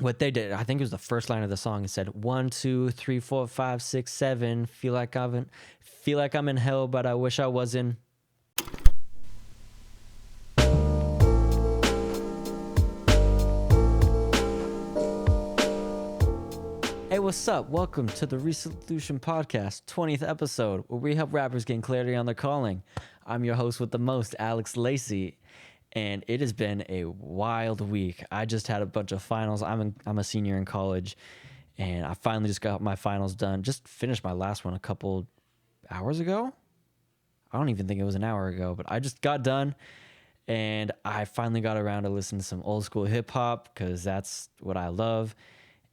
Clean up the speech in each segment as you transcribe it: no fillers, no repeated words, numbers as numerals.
what they did, I think it was the first line of the song. It said 1, 2, 3, 4, 5, 6, 7. Feel like I'm in hell, but I wish I wasn't. Hey, what's up? Welcome to the Resolution Podcast, 20th episode, where we help rappers gain clarity on their calling. I'm your host with the most, Alex Lacey, and it has been a wild week. I just had a bunch of finals. I'm a senior in college, and I finally just got my finals done. Just finished my last one a couple hours ago. I don't even think it was an hour ago, but I just got done, and I finally got around to listen to some old school hip hop because that's what I love.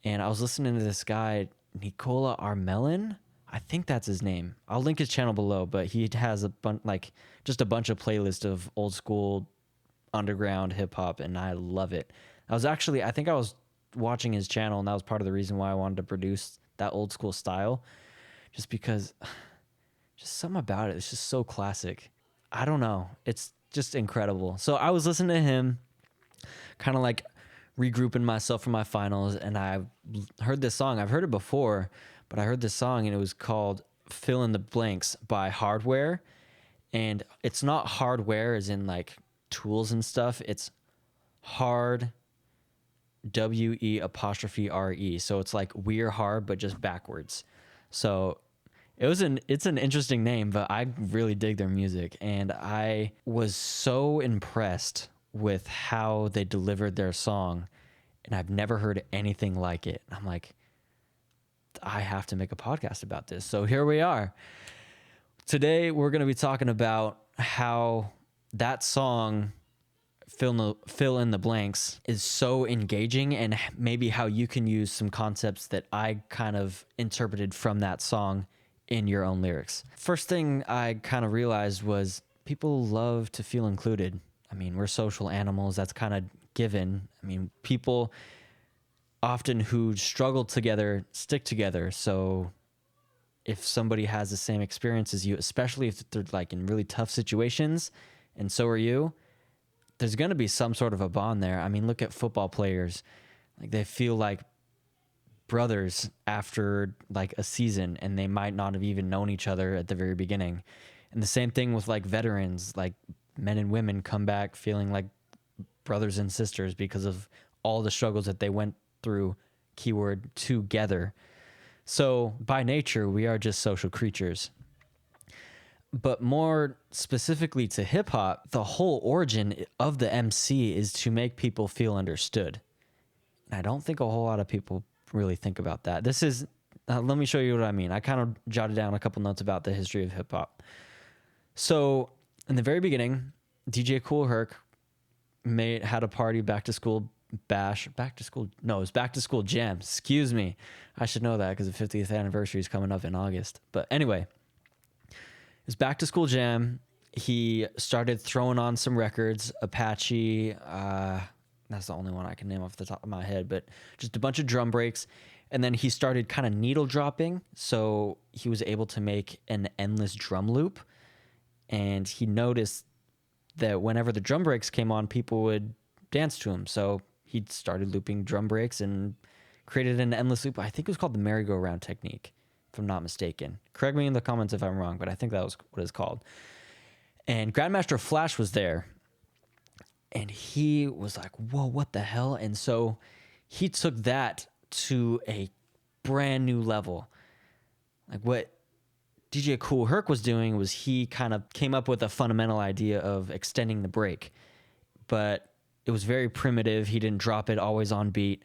And I was listening to this guy, Nicolla Armellin. I think that's his name. I'll link his channel below, but he has just a bunch of playlists of old school underground hip hop, and I love it. I think I was watching his channel, and that was part of the reason why I wanted to produce that old school style, just because just something about it. It's just so classic. I don't know. It's just incredible. So I was listening to him, kind of like regrouping myself for my finals, and I heard this song. I've heard it before, but I heard this song, and it was called Fill in the Blanks by Hardware. And it's not hardware as in like tools and stuff. It's hard, WE''RE. So it's like We're Hard, but just backwards. So it's an interesting name, but I really dig their music, and I was so impressed with how they delivered their song, and I've never heard anything like it. I'm like, I have to make a podcast about this. So here we are. Today we're going to be talking about how that song Fill in the Blanks is so engaging, and maybe how you can use some concepts that I kind of interpreted from that song in your own lyrics. First thing I kind of realized was people love to feel included. I mean, we're social animals. That's kind of given. I mean, people often who struggle together stick together. So if somebody has the same experience as you, especially if they're like in really tough situations, and so are you, there's going to be some sort of a bond there. I mean, look at football players. Like, they feel like brothers after like a season, and they might not have even known each other at the very beginning. And the same thing with like veterans, like men and women come back feeling like brothers and sisters because of all the struggles that they went through, keyword together. So by nature, we are just social creatures. But more specifically to hip hop, the whole origin of the MC is to make people feel understood. And I don't think a whole lot of people really think about that. This is, let me show you what I mean. I kind of jotted down a couple notes about the history of hip hop. So in the very beginning, DJ Kool Herc had a party, back to school jam. Excuse me. I should know that because the 50th anniversary is coming up in August. But anyway, his back to school jam, he started throwing on some records, Apache, that's the only one I can name off the top of my head, but just a bunch of drum breaks. And then he started kind of needle dropping. So he was able to make an endless drum loop. And he noticed that whenever the drum breaks came on, people would dance to him. So he started looping drum breaks and created an endless loop. I think it was called the merry-go-round technique, if I'm not mistaken. Correct me in the comments if I'm wrong, but I think that was what it's called. And Grandmaster Flash was there, and he was like, whoa, what the hell? And so he took that to a brand new level. Like, what DJ Kool Herc was doing was he kind of came up with a fundamental idea of extending the break, but it was very primitive. He didn't drop it always on beat.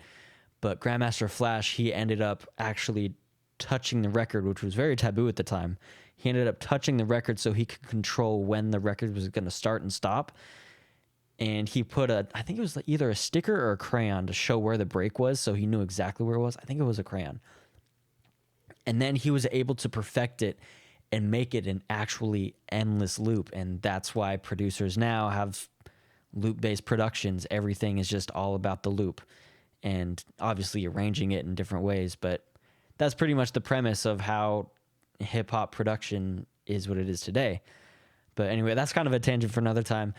But Grandmaster Flash, he ended up actually touching the record, which was very taboo at the time. He ended up touching the record so he could control when the record was going to start and stop. And he put I think it was either a sticker or a crayon to show where the break was, so he knew exactly where it was. I think it was a crayon. And then he was able to perfect it and make it an actually endless loop. And that's why producers now have loop-based productions. Everything is just all about the loop, and obviously arranging it in different ways. But that's pretty much the premise of how hip-hop production is what it is today. But anyway, that's kind of a tangent for another time.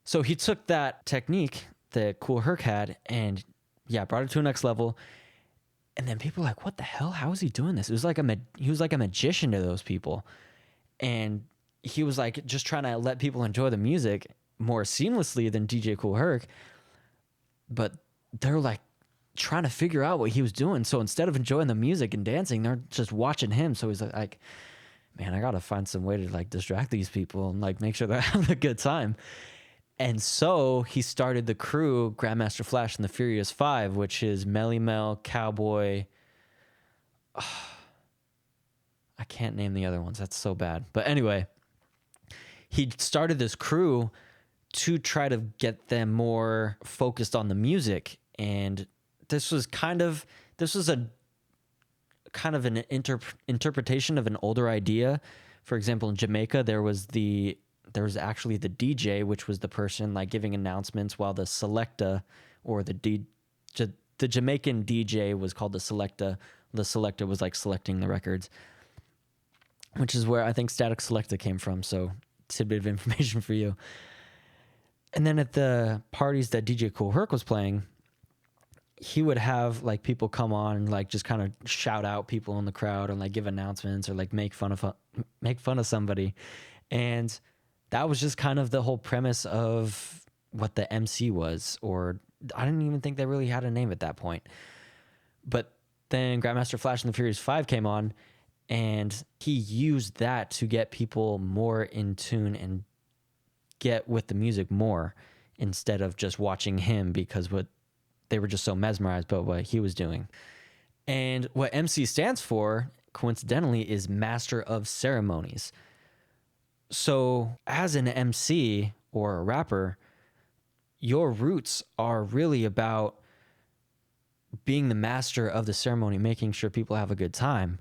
So he took that technique that Kool Herc had, and yeah, brought it to a next level. And then people were like, what the hell? How is he doing this? It was like he was like a magician to those people. And he was like just trying to let people enjoy the music more seamlessly than DJ Kool Herc. But they're like trying to figure out what he was doing. So instead of enjoying the music and dancing, they're just watching him. So he's like, man, I got to find some way to like distract these people and like make sure they're having a good time. And so he started the crew, Grandmaster Flash and the Furious Five, which is Melly Mel, Cowboy. I can't name the other ones. That's so bad. But anyway, he started this crew to try to get them more focused on the music. And this was a kind of an interpretation of an older idea. For example, in Jamaica, there was actually the DJ, which was the person like giving announcements, while the selecta, or the Jamaican DJ was called the selecta. The selecta was like selecting the records, which is where I think Static Selecta came from. So tidbit of information for you. And then at the parties that DJ Kool Herc was playing, he would have like people come on and like just kind of shout out people in the crowd and like give announcements or like make fun of somebody. And that was just kind of the whole premise of what the MC was, or I didn't even think they really had a name at that point. But then Grandmaster Flash and the Furious Five came on, and he used that to get people more in tune and get with the music more, instead of just watching him, because they were just so mesmerized by what he was doing. And what MC stands for, coincidentally, is Master of Ceremonies. So as an MC or a rapper, your roots are really about being the master of the ceremony, making sure people have a good time,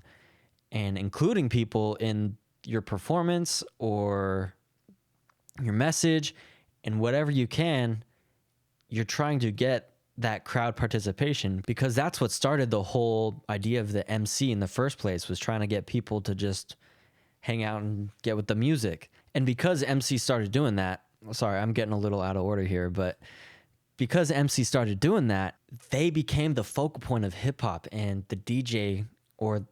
and including people in your performance or your message, and whatever you can, you're trying to get that crowd participation, because that's what started the whole idea of the MC in the first place, was trying to get people to just hang out and get with the music. And because MC started doing that, sorry, I'm getting a little out of order here, but because MC started doing that, they became the focal point of hip hop, and the DJ or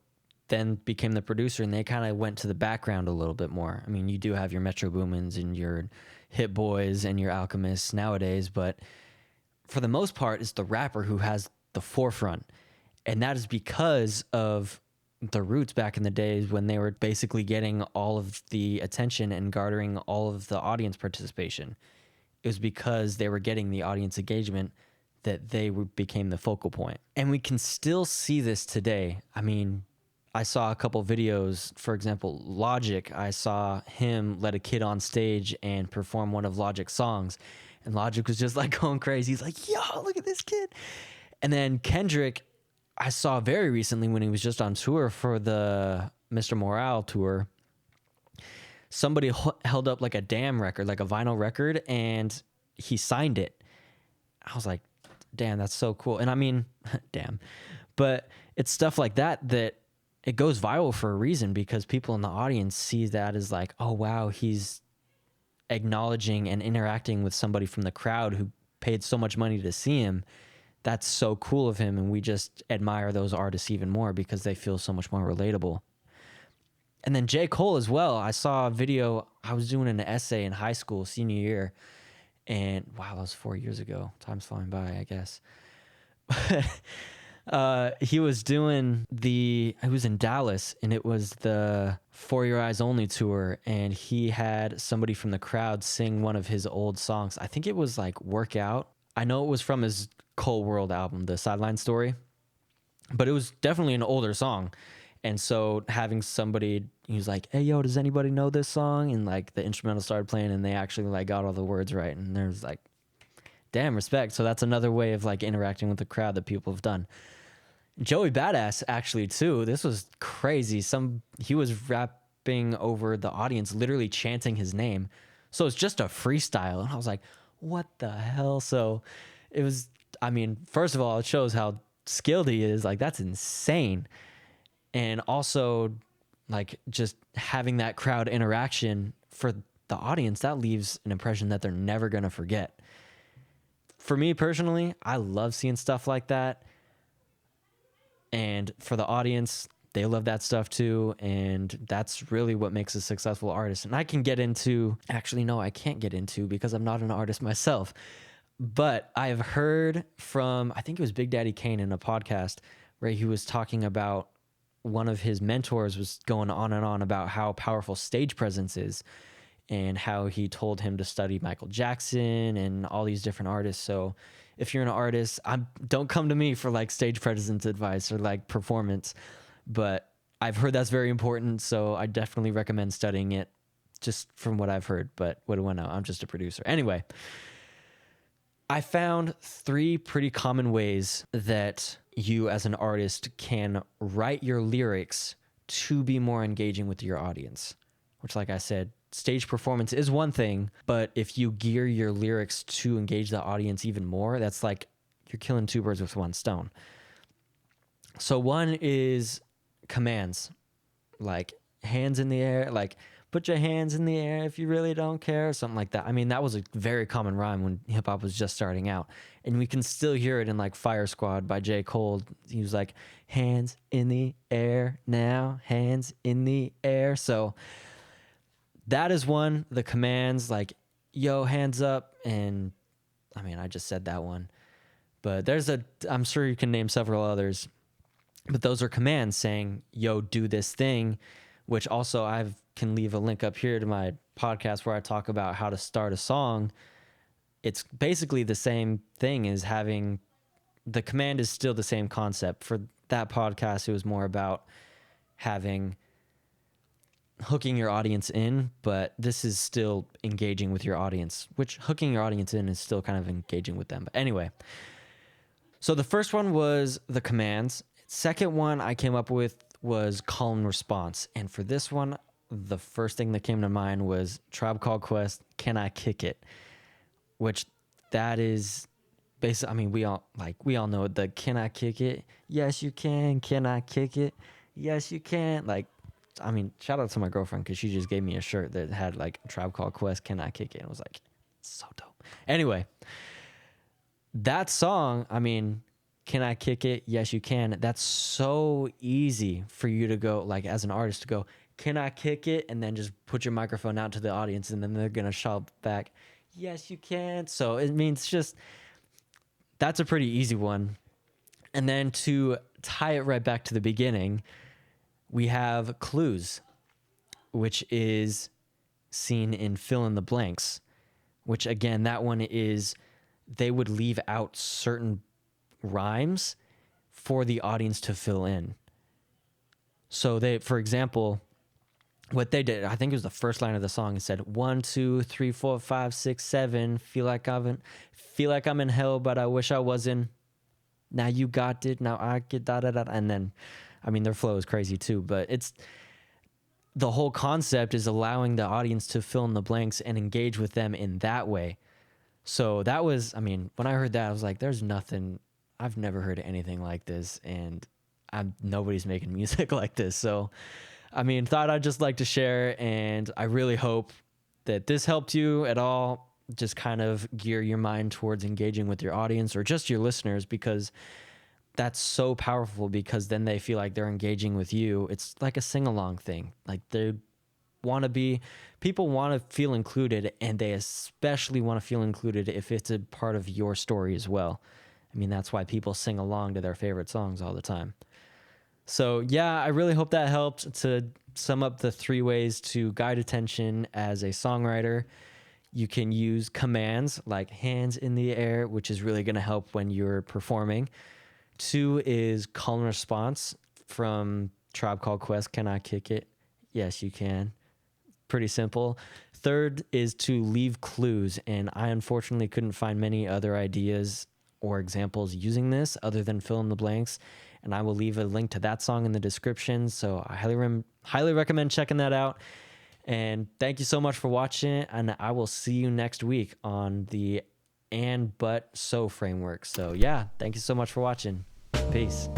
then became the producer, and they kind of went to the background a little bit more. I mean, you do have your Metro Boomins and your Hit Boys and your Alchemists nowadays, but for the most part, it's the rapper who has the forefront. And that is because of the roots back in the days when they were basically getting all of the attention and garnering all of the audience participation. It was because they were getting the audience engagement that they became the focal point. And we can still see this today. I mean, I saw a couple videos, for example, Logic. I saw him let a kid on stage and perform one of Logic's songs. And Logic was just like going crazy. He's like, yo, look at this kid. And then Kendrick, I saw very recently when he was just on tour for the Mr. Morale tour, somebody held up like a damn record, like a vinyl record, and he signed it. I was like, damn, that's so cool. And I mean, damn. But it's stuff like that it goes viral for a reason, because people in the audience see that as like, oh, wow, he's acknowledging and interacting with somebody from the crowd who paid so much money to see him. That's so cool of him, and we just admire those artists even more because they feel so much more relatable. And then J. Cole as well. I saw a video. I was doing an essay in high school, senior year, and wow, that was 4 years ago. Time's flying by, I guess. He was in Dallas, and it was the For Your Eyes Only tour, and he had somebody from the crowd sing one of his old songs. I think it was like Workout. I know it was from his Cole World album, The Sideline Story, but it was definitely an older song. And so having somebody, he was like, hey, yo, does anybody know this song? And like the instrumental started playing, and they actually like got all the words right. And there's like, damn, respect. So that's another way of like interacting with the crowd that people have done. Joey Badass actually too. This was crazy. He was rapping over the audience, literally chanting his name. So it's just a freestyle. And I was like, what the hell? So it was, I mean, first of all, it shows how skilled he is. Like, that's insane. And also, like, just having that crowd interaction for the audience, that leaves an impression that they're never going to forget. for me personally, I love seeing stuff like that. And for the audience, they love that stuff too. And that's really what makes a successful artist. And I can get into, actually, no, I can't get into because I'm not an artist myself. But I've heard from, I think it was Big Daddy Kane in a podcast where he was talking about one of his mentors was going on and on about how powerful stage presence is and how he told him to study Michael Jackson and all these different artists. So if you're an artist, don't come to me for like stage presence advice or like performance, but I've heard that's very important. So I definitely recommend studying it just from what I've heard. But what do I know? I'm just a producer. Anyway, I found 3 pretty common ways that you as an artist can write your lyrics to be more engaging with your audience, which, like I said, stage performance is one thing, but if you gear your lyrics to engage the audience even more, that's like you're killing 2 birds with 1 stone. So one is commands, like hands in the air, like put your hands in the air if you really don't care, something like that. I mean, that was a very common rhyme when hip hop was just starting out. And we can still hear it in like Fire Squad by J. Cole. He was like, hands in the air now, hands in the air. So that is one. The commands, like, yo, hands up. And I mean, I just said that one. But I'm sure you can name several others. But those are commands saying, yo, do this thing, which also I can leave a link up here to my podcast where I talk about how to start a song. It's basically the same thing as having, the command is still the same concept. For that podcast, it was more about hooking your audience in, but this is still engaging with your audience, which hooking your audience in is still kind of engaging with them. But anyway, so the first one was the commands. Second one I came up with was call and response. And for this one, the first thing that came to mind was Tribe Called Quest, Can I Kick It? Which that is basically, I mean, we all know the can I kick it? Yes, you can I kick it? Yes, you can. Like, I mean, shout out to my girlfriend because she just gave me a shirt that had like Tribe Called Quest, Can I Kick It? And it was like, so dope. Anyway, that song, I mean, Can I Kick It? Yes, you can. That's so easy for you to go, like, as an artist to go, can I kick it? And then just put your microphone out to the audience and then they're going to shout back, yes, you can. So it means just, that's a pretty easy one. And then to tie it right back to the beginning, we have clues, which is seen in fill in the blanks, which again, that one is they would leave out certain rhymes for the audience to fill in. So they, for example, what they did, I think it was the first line of the song. It said 1, 2, 3, 4, 5, 6, 7. Feel like I'm in hell, but I wish I wasn't. Now you got it. Now I get da da da. And then, I mean, their flow is crazy too. But it's the whole concept is allowing the audience to fill in the blanks and engage with them in that way. So that was, I mean, when I heard that, I was like, there's nothing. I've never heard anything like this, and nobody's making music like this. So, I mean, thought I'd just like to share, and I really hope that this helped you at all. Just kind of gear your mind towards engaging with your audience or just your listeners, because that's so powerful, because then they feel like they're engaging with you. It's like a sing-along thing. Like people want to feel included, and they especially want to feel included if it's a part of your story as well. I mean, that's why people sing along to their favorite songs all the time. So yeah, I really hope that helped to sum up the 3 ways to guide attention as a songwriter. You can use commands like hands in the air, which is really going to help when you're performing. 2 is call and response from Tribe Called Quest, Can I Kick It? Yes, you can. Pretty simple. 3rd is to leave clues, and I unfortunately couldn't find many other ideas or examples using this other than fill in the blanks, and I will leave a link to that song in the description, so I highly recommend checking that out. And thank you so much for watching, and I will see you next week on the and but so framework. So yeah, thank you so much for watching. Peace.